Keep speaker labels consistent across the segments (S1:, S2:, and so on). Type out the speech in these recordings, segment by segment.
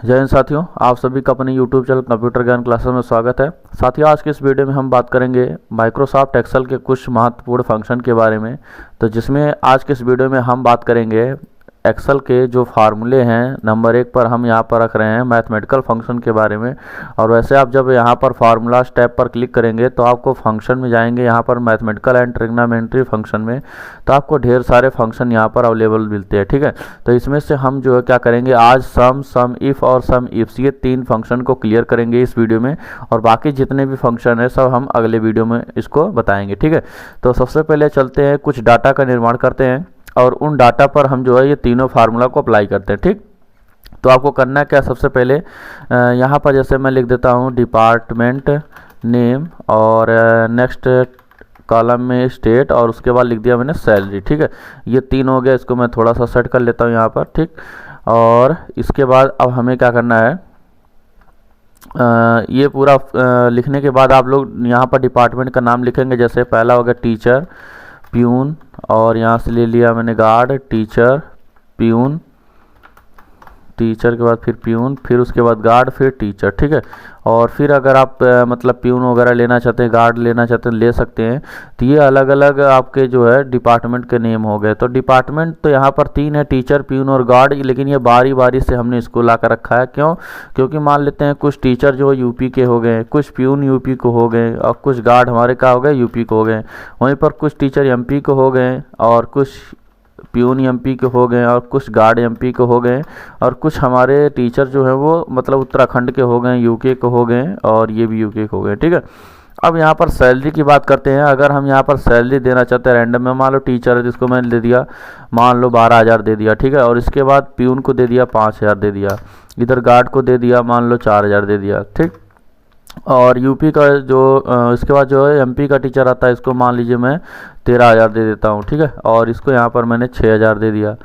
S1: जय हिंद साथियों, आप सभी का अपने YouTube चैनल कंप्यूटर ज्ञान क्लासेस में स्वागत है। साथियों, आज के इस वीडियो में हम बात करेंगे माइक्रोसॉफ्ट एक्सेल के कुछ महत्वपूर्ण फंक्शन के बारे में। तो जिसमें आज के इस वीडियो में हम बात करेंगे एक्सेल के जो फार्मूले हैं। नंबर 1 पर हम यहाँ पर रख रहे हैं मैथमेटिकल फंक्शन के बारे में। और वैसे आप जब यहाँ पर फार्मूलाज टैब पर क्लिक करेंगे तो आपको फंक्शन में जाएंगे, यहाँ पर मैथमेटिकल एंड ट्रिग्नोमेट्री फंक्शन में, तो आपको ढेर सारे फंक्शन यहाँ पर अवेलेबल मिलते हैं। ठीक है, तो इसमें से हम जो है क्या करेंगे, आज सम इफ़ और सम इफ्स, ये 3 फंक्शन को क्लियर करेंगे इस वीडियो में। और बाकी जितने भी फंक्शन है सब हम अगले वीडियो में इसको बताएंगे। ठीक है, तो सबसे पहले चलते हैं, कुछ डाटा का निर्माण करते हैं और उन डाटा पर हम जो है ये तीनों फार्मूला को अप्लाई करते हैं। ठीक, तो आपको करना क्या, सबसे पहले यहाँ पर जैसे मैं लिख देता हूँ डिपार्टमेंट नेम और नेक्स्ट कॉलम में स्टेट और उसके बाद लिख दिया मैंने सैलरी। ठीक है, ये 3 हो गया, इसको मैं थोड़ा सा सेट कर लेता हूँ यहाँ पर। ठीक, और इसके बाद अब हमें क्या करना है, ये पूरा लिखने के बाद आप लोग यहाँ पर डिपार्टमेंट का नाम लिखेंगे। जैसे पहला हो गया टीचर, प्यून, और यहाँ से ले लिया मैंने गार्ड, टीचर, प्यून, टीचर के बाद फिर प्यून, फिर उसके बाद गार्ड, फिर टीचर। ठीक है, और फिर अगर आप मतलब प्यून वगैरह लेना चाहते हैं, गार्ड लेना चाहते हैं, ले सकते हैं। तो ये अलग अलग आपके जो है डिपार्टमेंट के नेम हो गए। तो डिपार्टमेंट तो यहाँ पर 3 है, टीचर, प्यून और गार्ड, लेकिन ये बारी बारी से हमने इसको ला कर रखा है। क्यों? क्योंकि मान लेते हैं कुछ टीचर जो यूपी के हो गए, कुछ प्यून यूपी को हो गए और कुछ गार्ड हमारे क्या हो गए, यूपी को हो गए। वहीं पर कुछ टीचर एमपी को हो गए और कुछ प्यून एमपी के हो गए और कुछ गार्ड एमपी के हो गए और कुछ हमारे टीचर जो हैं वो मतलब उत्तराखंड के हो गए, यूके के हो गए और ये भी यूके के हो गए। ठीक है, अब यहाँ पर सैलरी की बात करते हैं। अगर हम यहाँ पर सैलरी देना चाहते हैं रैंडम में, मान लो टीचर है जिसको मैंने दे दिया, मान लो 12,000 दे दिया। ठीक है, और इसके बाद प्यून को दे दिया 5,000 दे दिया, इधर गार्ड को दे दिया मान लो 4,000 दे दिया। ठीक, और यूपी का जो इसके बाद जो है एमपी का टीचर आता है, इसको मान लीजिए मैं 13,000 दे देता हूँ। ठीक है, और इसको यहाँ पर मैंने 6,000 दे दिया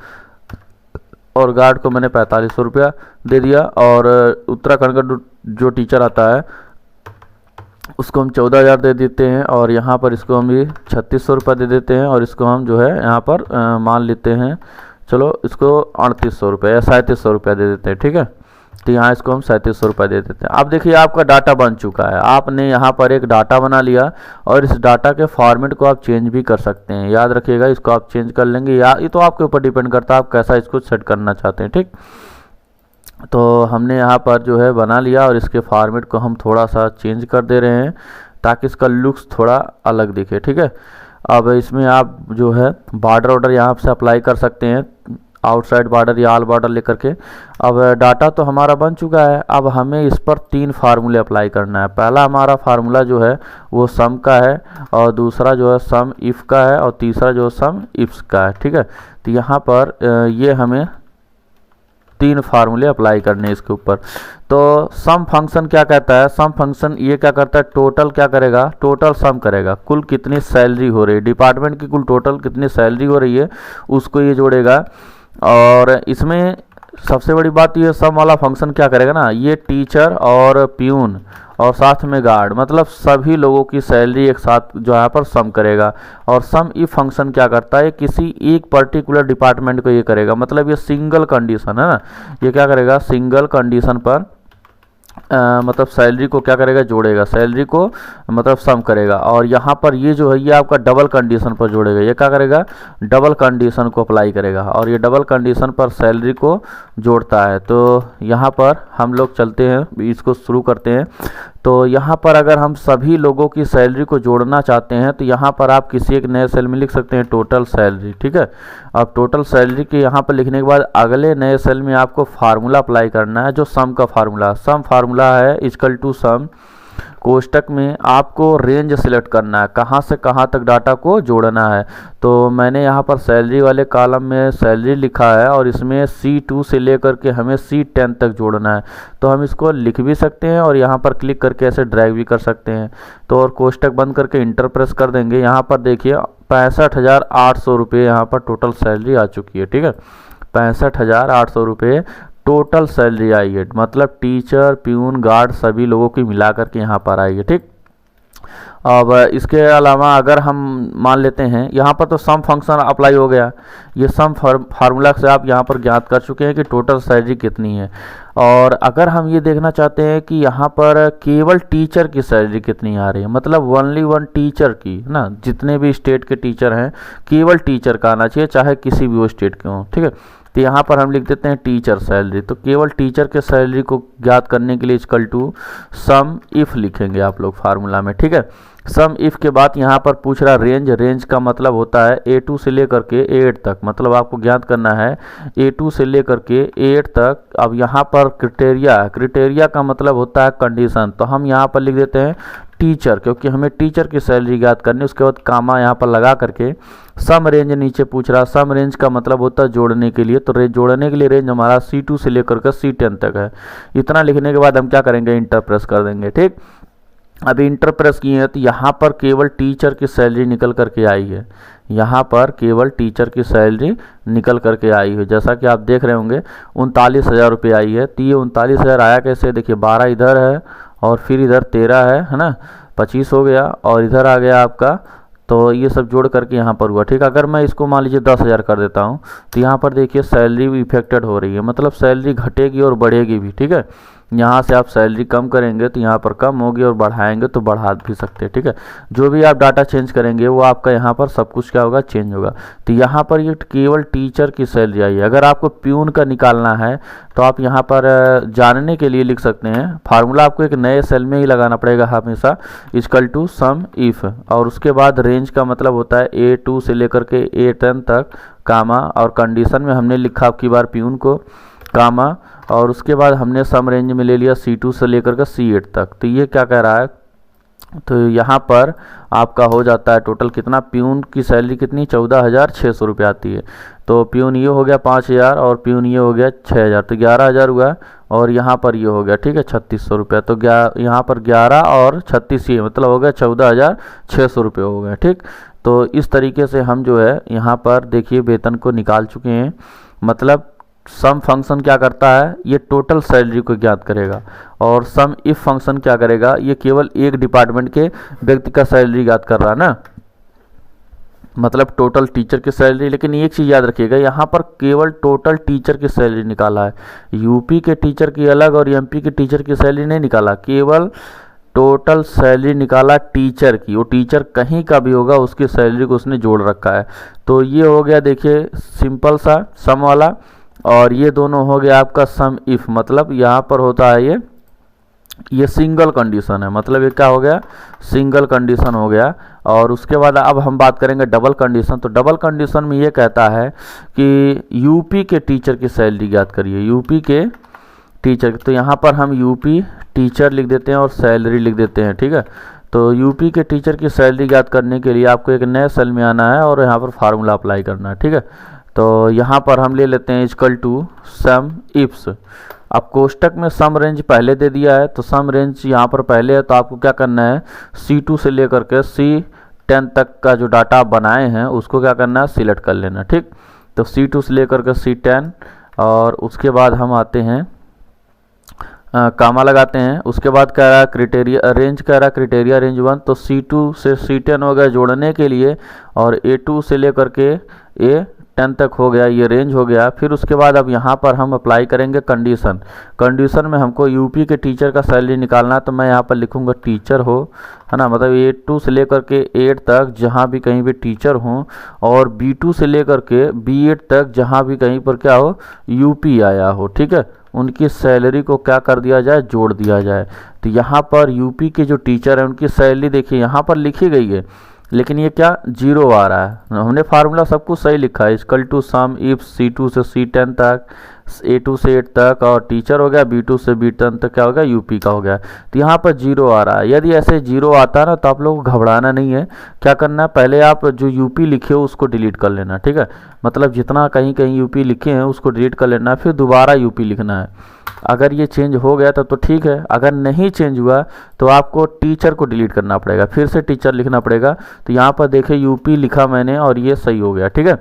S1: और गार्ड को मैंने 4500 रुपया दे दिया। और उत्तराखंड का जो टीचर आता है उसको हम 14,000 दे देते हैं और यहाँ पर इसको हम भी 3600 रुपये दे देते हैं और इसको हम जो है यहाँ पर मान लेते हैं, चलो इसको 3800 रुपये या 3700 रुपया दे देते हैं। ठीक है, तो यहाँ इसको हम 3700 रुपये दे देते हैं। अब देखिए आपका डाटा बन चुका है, आपने यहाँ पर एक डाटा बना लिया और इस डाटा के फॉर्मेट को आप चेंज भी कर सकते हैं। याद रखिएगा, इसको आप चेंज कर लेंगे या ये तो आपके ऊपर डिपेंड करता है आप कैसा इसको सेट करना चाहते हैं। ठीक, तो हमने यहाँ पर जो है बना लिया और इसके फॉर्मेट को हम थोड़ा सा चेंज कर दे रहे हैं ताकि इसका लुक्स थोड़ा अलग दिखे। ठीक है, अब इसमें आप जो है बॉर्डर ऑर्डर यहाँ से अप्लाई कर सकते हैं, आउटसाइड बॉर्डर या ऑल बॉर्डर लेकर के। अब डाटा तो हमारा बन चुका है, अब हमें इस पर 3 फार्मूले अप्लाई करना है। पहला हमारा फार्मूला जो है वो सम का है और दूसरा जो है सम इफ़ का है और तीसरा जो सम इफ्स का है। ठीक है, तो यहाँ पर ये हमें 3 फार्मूले अप्लाई करने हैं इसके ऊपर। तो सम फंक्शन क्या कहता है, सम फंक्शन ये क्या करता है, टोटल क्या करेगा, टोटल सम करेगा, कुल कितनी सैलरी हो रही है, डिपार्टमेंट की कुल टोटल कितनी सैलरी हो रही है उसको ये जोड़ेगा। और इसमें सबसे बड़ी बात ये सम वाला फंक्शन क्या करेगा ना, ये टीचर और प्यून और साथ में गार्ड मतलब सभी लोगों की सैलरी एक साथ जो यहाँ पर सम करेगा। और सम इफ फंक्शन क्या करता है, किसी एक पर्टिकुलर डिपार्टमेंट को ये करेगा, मतलब ये सिंगल कंडीशन है ना, ये क्या करेगा सिंगल कंडीशन पर मतलब सैलरी को क्या करेगा, जोड़ेगा, सैलरी को मतलब सम करेगा। और यहाँ पर ये जो है ये आपका डबल कंडीशन पर जोड़ेगा, ये क्या करेगा, डबल कंडीशन को अप्लाई करेगा और ये डबल कंडीशन पर सैलरी को जोड़ता है। तो यहाँ पर हम लोग चलते हैं, इसको शुरू करते हैं। तो यहाँ पर अगर हम सभी लोगों की सैलरी को जोड़ना चाहते हैं तो यहाँ पर आप किसी एक नए सेल में लिख सकते हैं टोटल सैलरी। ठीक है, अब टोटल सैलरी के यहाँ पर लिखने के बाद अगले नए सेल में आपको फार्मूला अप्लाई करना है, जो सम का फार्मूला, सम फार्मूला है इक्वल टू सम। कोष्टक में आपको रेंज सिलेक्ट करना है, कहाँ से कहाँ तक डाटा को जोड़ना है। तो मैंने यहाँ पर सैलरी वाले कॉलम में सैलरी लिखा है और इसमें C2 से लेकर के हमें C10 तक जोड़ना है। तो हम इसको लिख भी सकते हैं और यहाँ पर क्लिक करके ऐसे ड्रैग भी कर सकते हैं। तो और कोष्टक बंद करके इंटर प्रेस कर देंगे। यहाँ पर देखिए 65,800 रुपये यहाँ पर टोटल सैलरी आ चुकी है। ठीक है, 65,800 रुपये टोटल सैलरी आई है, मतलब टीचर, प्यून, गार्ड सभी लोगों की मिला करके यहाँ पर आई है। ठीक, अब इसके अलावा अगर हम मान लेते हैं यहाँ पर तो सम फंक्शन अप्लाई हो गया, ये सम फार्मूला से आप यहाँ पर ज्ञात कर चुके हैं कि टोटल सैलरी कितनी है। और अगर हम ये देखना चाहते हैं कि यहाँ पर केवल टीचर की सैलरी कितनी आ रही है, मतलब ओनली वन टीचर की ना, जितने भी स्टेट के टीचर हैं केवल टीचर का आना चाहिए, चाहे किसी भी वो स्टेट के हों, ठीक है। तो यहाँ पर हम लिख देते हैं टीचर सैलरी, तो केवल टीचर के सैलरी को ज्ञात करने के लिए इक्वल टू सम इफ़ लिखेंगे आप लोग फार्मूला में, ठीक है। सम इफ़ के बाद यहाँ पर पूछ रहा रेंज, रेंज का मतलब होता है A2 से लेकर के 8 तक, मतलब आपको ज्ञात करना है A2 से लेकर के 8 तक। अब यहाँ पर क्रिटेरिया, क्रिटेरिया का मतलब होता है कंडीशन, तो हम यहाँ पर लिख देते हैं टीचर, क्योंकि हमें टीचर की सैलरी ज्ञात करनी। उसके बाद कामा यहाँ पर लगा करके सम रेंज नीचे पूछ रहा, सम रेंज का मतलब होता है जोड़ने के लिए, तो जोड़ने के लिए रेंज हमारा C2 से लेकर के C10 तक है। इतना लिखने के बाद हम क्या करेंगे, इंटर प्रेस कर देंगे, ठीक। अभी इंटर प्रेस किए हैं तो यहाँ पर केवल टीचर की सैलरी निकल करके आई है, यहाँ पर केवल टीचर की सैलरी निकल करके आई है, जैसा कि आप देख रहे होंगे 39,000 रुपये आई है। तो ये 39,000 आया कैसे, देखिए 12 इधर है और फिर इधर 13 है ना, 25 हो गया और इधर आ गया आपका, तो ये सब जोड़ करके यहाँ पर हुआ, ठीक। अगर मैं इसको मान लीजिए 10,000 कर देता हूँ तो यहाँ पर देखिए सैलरी भी इफेक्टेड हो रही है, मतलब सैलरी घटेगी और बढ़ेगी भी, ठीक है। यहाँ से आप सैलरी कम करेंगे तो यहाँ पर कम होगी और बढ़ाएंगे तो बढ़ा भी सकते हैं, ठीक है। जो भी आप डाटा चेंज करेंगे वो आपका यहाँ पर सब कुछ क्या होगा, चेंज होगा। तो यहाँ पर ये केवल टीचर की सैलरी आई है। अगर आपको प्यून का निकालना है तो आप यहाँ पर जानने के लिए लिख सकते हैं, फार्मूला आपको एक नए सेल में ही लगाना पड़ेगा हमेशा, इक्वल टू सम इफ़, और उसके बाद रेंज का मतलब होता है A2 से लेकर के A10 तक, कामा, और कंडीशन में हमने लिखा आपकी बार प्यून को, कामा, और उसके बाद हमने सम रेंज में ले लिया C2 से लेकर के C8 तक। तो ये क्या कह रहा है, तो यहाँ पर आपका हो जाता है टोटल कितना, प्यून की सैलरी कितनी 14,600 रुपये आती है। तो प्यून ये हो गया 5,000 और प्यून ये हो गया 6,000, तो 11,000 हुआ, और यहाँ पर ये हो गया, ठीक है, 3,600 रुपये। तो यहाँ पर 11 और 36 ये मतलब हो गया 14,600 रुपये हो गए, ठीक। तो इस तरीके से हम जो है यहाँ पर देखिए वेतन को निकाल चुके हैं। मतलब सम फंक्शन क्या करता है, ये टोटल सैलरी को ज्ञात करेगा, और सम इफ फंक्शन क्या करेगा, ये केवल एक डिपार्टमेंट के व्यक्ति का सैलरी ज्ञात कर रहा है ना, मतलब टोटल टीचर की सैलरी। लेकिन एक चीज़ याद रखिएगा, यहाँ पर केवल टोटल टीचर की सैलरी निकाला है, यूपी के टीचर की अलग और एमपी के टीचर की सैलरी नहीं निकाला, केवल टोटल सैलरी निकाला टीचर की। वो टीचर कहीं का भी होगा उसकी सैलरी को उसने जोड़ रखा है। तो ये हो गया देखिए सिंपल सा सम वाला, और ये दोनों हो गया आपका सम इफ, मतलब यहाँ पर होता है ये सिंगल कंडीशन है, मतलब ये क्या हो गया, सिंगल कंडीशन हो गया। और उसके बाद अब हम बात करेंगे डबल कंडीशन। तो डबल कंडीशन में ये कहता है कि यूपी के टीचर की सैलरी ज्ञात करिए, यूपी के टीचर। तो यहाँ पर हम यूपी टीचर लिख देते हैं और सैलरी लिख देते हैं, ठीक है। तो यूपी के टीचर की सैलरी ज्ञात करने के लिए आपको एक नए सेल में आना है और यहाँ पर फार्मूला अप्लाई करना है, ठीक है। तो यहाँ पर हम ले लेते हैं इक्वल टू सम इफ्स। अब कोष्टक में सम रेंज पहले दे दिया है, तो सम रेंज यहाँ पर पहले है, तो आपको क्या करना है, C2 से लेकर के C10 तक का जो डाटा आप बनाए हैं उसको क्या करना है, सिलेक्ट कर लेना, ठीक। तो C2 से लेकर के C10, और उसके बाद हम आते हैं कामा लगाते हैं। उसके बाद कह रहा है क्रिटेरिया रेंज, कह रहा है क्रिटेरिया रेंज 1, तो C2 से C10 हो गया जोड़ने के लिए, और A2 से लेकर के A10 तक हो गया, ये रेंज हो गया। फिर उसके बाद अब यहाँ पर हम अप्लाई करेंगे कंडीशन। कंडीशन में हमको यूपी के टीचर का सैलरी निकालना है, तो मैं यहाँ पर लिखूँगा टीचर हो, है ना, मतलब A2 से लेकर के 8 तक जहाँ भी कहीं भी टीचर हों, और B2 से लेकर के B8 तक जहाँ भी कहीं पर क्या हो, यूपी आया हो, ठीक है, उनकी सैलरी को क्या कर दिया जाए, जोड़ दिया जाए। तो यहाँ पर यूपी के जो टीचर हैं उनकी सैलरी देखिए यहाँ पर लिखी गई है, लेकिन ये क्या जीरो आ रहा है। हमने फार्मूला सब कुछ सही लिखा है, equal to some if C2 से C10 तक, A2 से 8 तक, और टीचर हो गया B2 से B10 तक क्या हो गया, यूपी का हो गया। तो यहाँ पर जीरो आ रहा है। यदि ऐसे जीरो आता है ना तो आप लोग को घबराना नहीं है, क्या करना है, पहले आप जो यूपी लिखे हो उसको डिलीट कर लेना, ठीक है। मतलब जितना कहीं कहीं यूपी लिखे हैं उसको डिलीट कर लेना, फिर दोबारा यूपी लिखना है। अगर ये चेंज हो गया तब तो ठीक है, अगर नहीं चेंज हुआ तो आपको टीचर को डिलीट करना पड़ेगा, फिर से टीचर लिखना पड़ेगा। तो यहाँ पर देखिए यूपी लिखा मैंने और ये सही हो गया, ठीक है।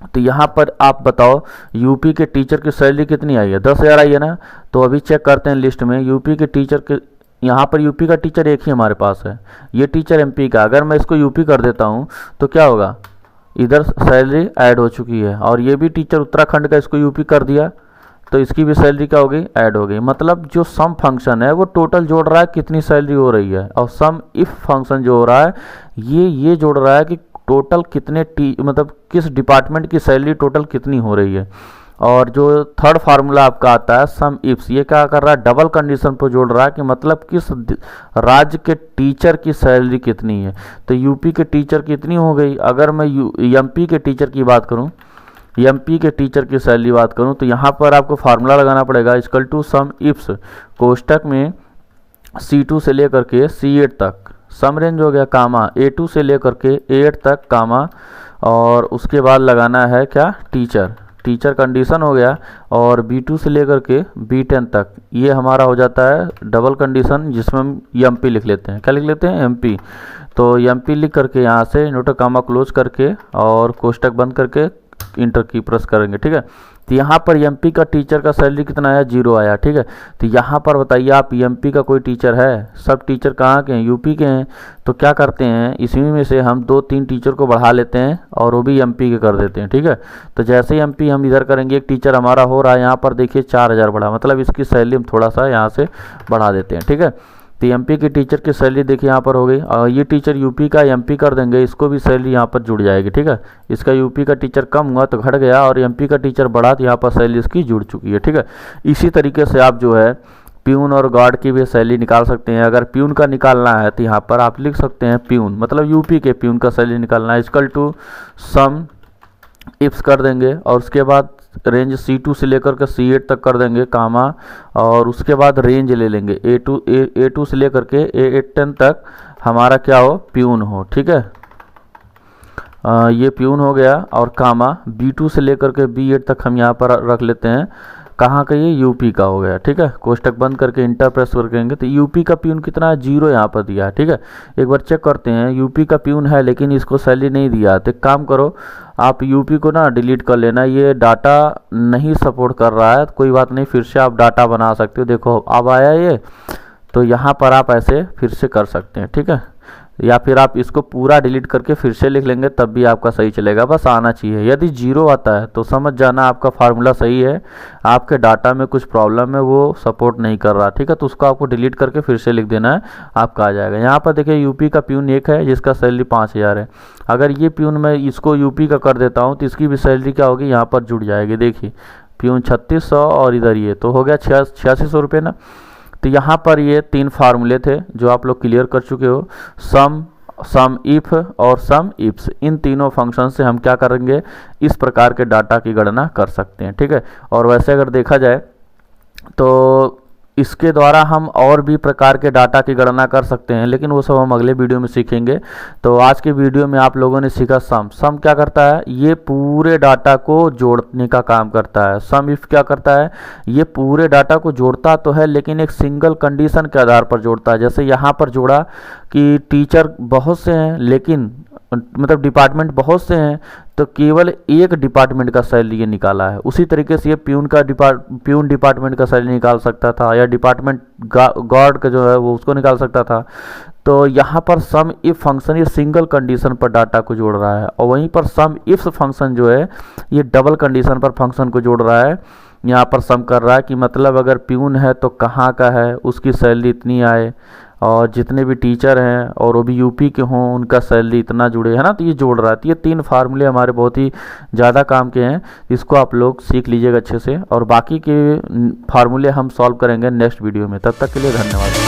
S1: तो यहाँ पर आप बताओ यूपी के टीचर की सैलरी कितनी आई है, 10,000 आई है ना। तो अभी चेक करते हैं लिस्ट में यूपी के टीचर के यहाँ पर यूपी का टीचर एक ही हमारे पास है, ये टीचर एमपी का। अगर मैं इसको यूपी कर देता हूँ तो क्या होगा, इधर सैलरी ऐड हो चुकी है, और ये भी टीचर उत्तराखंड का, इसको यूपी कर दिया तो इसकी भी सैलरी क्या हो गई, ऐड हो गई। मतलब जो सम फंक्शन है वो टोटल जोड़ रहा है कितनी सैलरी हो रही है, और सम इफ फंक्शन जो हो रहा है ये जोड़ रहा है कि टोटल कितने मतलब किस डिपार्टमेंट की सैलरी टोटल कितनी हो रही है। और जो थर्ड फार्मूला आपका आता है सम इफ्स, ये क्या कर रहा है, डबल कंडीशन पर जोड़ रहा है कि मतलब किस राज्य के टीचर की सैलरी कितनी है। तो यूपी के टीचर कितनी हो गई, अगर मैं एमपी के टीचर की बात करूं, एमपी के टीचर की सैलरी बात करूं तो यहाँ पर आपको फार्मूला लगाना पड़ेगा, इक्वल टू सम इफ्स कोष्टक में C2 से लेकर के C8 तक, सम रेंज हो गया कामा A2 से लेकर के A8 तक कामा, और उसके बाद लगाना है क्या, टीचर कंडीशन हो गया, और B2 से लेकर के B10 तक, ये हमारा हो जाता है डबल कंडीशन, जिसमें हम एमपी लिख लेते हैं। क्या लिख लेते हैं, एमपी। तो एमपी लिख करके यहाँ से इन्वर्टर कामा क्लोज करके और कोष्टक बंद करके इंटर की प्रेस करेंगे, ठीक है। तो यहाँ पर एमपी का टीचर का सैलरी कितना आया, 0 आया, ठीक है। तो यहाँ पर बताइए आप, एमपी का कोई टीचर है, सब टीचर कहाँ के हैं, यूपी के हैं। तो क्या करते हैं, इसी में से हम 2-3 टीचर को बढ़ा लेते हैं और वो भी एमपी के कर देते हैं, ठीक है। तो जैसे ही एमपी हम इधर करेंगे, एक टीचर हमारा हो रहा है यहाँ पर देखिए 4000 बढ़ा, मतलब इसकी सैलरी हम थोड़ा सा यहाँ से बढ़ा देते हैं, ठीक है। तो एमपी के टीचर की सैलरी देखिए यहाँ पर हो गई, और ये टीचर यूपी का एमपी कर देंगे, इसको भी सैलरी यहाँ पर जुड़ जाएगी, ठीक है। इसका यूपी का टीचर कम हुआ तो घट गया, और एमपी का टीचर बढ़ा तो यहाँ पर सैलरी इसकी जुड़ चुकी है, ठीक है। इसी तरीके से आप जो है प्यून और गार्ड की भी सैलरी निकाल सकते हैं। अगर प्यून का निकालना है तो यहाँ पर आप लिख सकते हैं प्यून, मतलब यूपी के प्यून का सैलरी निकालना है, इक्वल टू सम इफ्स कर देंगे, और उसके बाद रेंज C2 से लेकर के C8 तक कर देंगे कामा, और उसके बाद रेंज ले लेंगे A2 से लेकर के A10 तक हमारा क्या हो, प्यून हो, ठीक है। ये प्यून हो गया, और कामा B2 से लेकर के B8 तक हम यहाँ पर रख लेते हैं, कहाँ का, ये यूपी का हो गया, ठीक है। कोष्टक बंद करके इंटर प्रेस करेंगे तो यूपी का प्यून कितना है, 0 यहाँ पर दिया है, ठीक है। एक बार चेक करते हैं, यूपी का प्यून है लेकिन इसको सैलरी नहीं दिया, तो एक काम करो आप यूपी को ना डिलीट कर लेना, ये डाटा नहीं सपोर्ट कर रहा है, कोई बात नहीं, फिर से आप डाटा बना सकते हो। देखो अब आया ये, तो यहाँ पर आप ऐसे फिर से कर सकते हैं, ठीक है। या फिर आप इसको पूरा डिलीट करके फिर से लिख लेंगे, तब भी आपका सही चलेगा, बस आना चाहिए। यदि 0 आता है तो समझ जाना आपका फार्मूला सही है, आपके डाटा में कुछ प्रॉब्लम है, वो सपोर्ट नहीं कर रहा, ठीक है। तो उसको आपको डिलीट करके फिर से लिख देना है, आपका आ जाएगा। यहाँ पर देखिए यूपी का प्यून एक है जिसका सैलरी 5000 है, अगर ये प्यून मैं इसको यूपी का कर देता हूँ तो इसकी भी सैलरी क्या होगी, यहाँ पर जुड़ जाएगी। देखिए प्यून 3600 और इधर ये तो हो गया 8600 रुपये ना। तो यहाँ पर ये 3 फार्मूले थे जो आप लोग क्लियर कर चुके हो, सम इफ और सम इफ्स, इन तीनों फंक्शन से हम क्या करेंगे, इस प्रकार के डाटा की गणना कर सकते हैं, ठीक है। और वैसे अगर देखा जाए तो इसके द्वारा हम और भी प्रकार के डाटा की गणना कर सकते हैं, लेकिन वो सब हम अगले वीडियो में सीखेंगे। तो आज के वीडियो में आप लोगों ने सीखा सम क्या करता है, ये पूरे डाटा को जोड़ने का काम करता है। सम इफ क्या करता है, ये पूरे डाटा को जोड़ता तो है लेकिन एक सिंगल कंडीशन के आधार पर जोड़ता है। जैसे यहाँ पर जोड़ा कि टीचर बहुत से हैं लेकिन मतलब डिपार्टमेंट बहुत से हैं, तो केवल एक डिपार्टमेंट का सैलरी ये निकाला है। उसी तरीके से ये प्यून डिपार्टमेंट का सैलरी निकाल सकता था, या डिपार्टमेंट गार्ड का जो है वो उसको निकाल सकता था। तो यहाँ पर सम इफ फंक्शन ये सिंगल कंडीशन पर डाटा को जोड़ रहा है, और वहीं पर सम इफ फंक्शन जो है ये डबल कंडीशन पर फंक्शन को जोड़ रहा है। यहाँ पर सम कर रहा है कि मतलब अगर प्यून है तो कहाँ का है, उसकी सैलरी इतनी आए, और जितने भी टीचर हैं और वो भी यूपी के हों उनका सैलरी इतना जुड़े, है ना। तो ये जोड़ रहा है। तो ये 3 फार्मूले हमारे बहुत ही ज़्यादा काम के हैं, इसको आप लोग सीख लीजिएगा अच्छे से, और बाकी के फार्मूले हम सॉल्व करेंगे नेक्स्ट वीडियो में। तब तक के लिए धन्यवाद।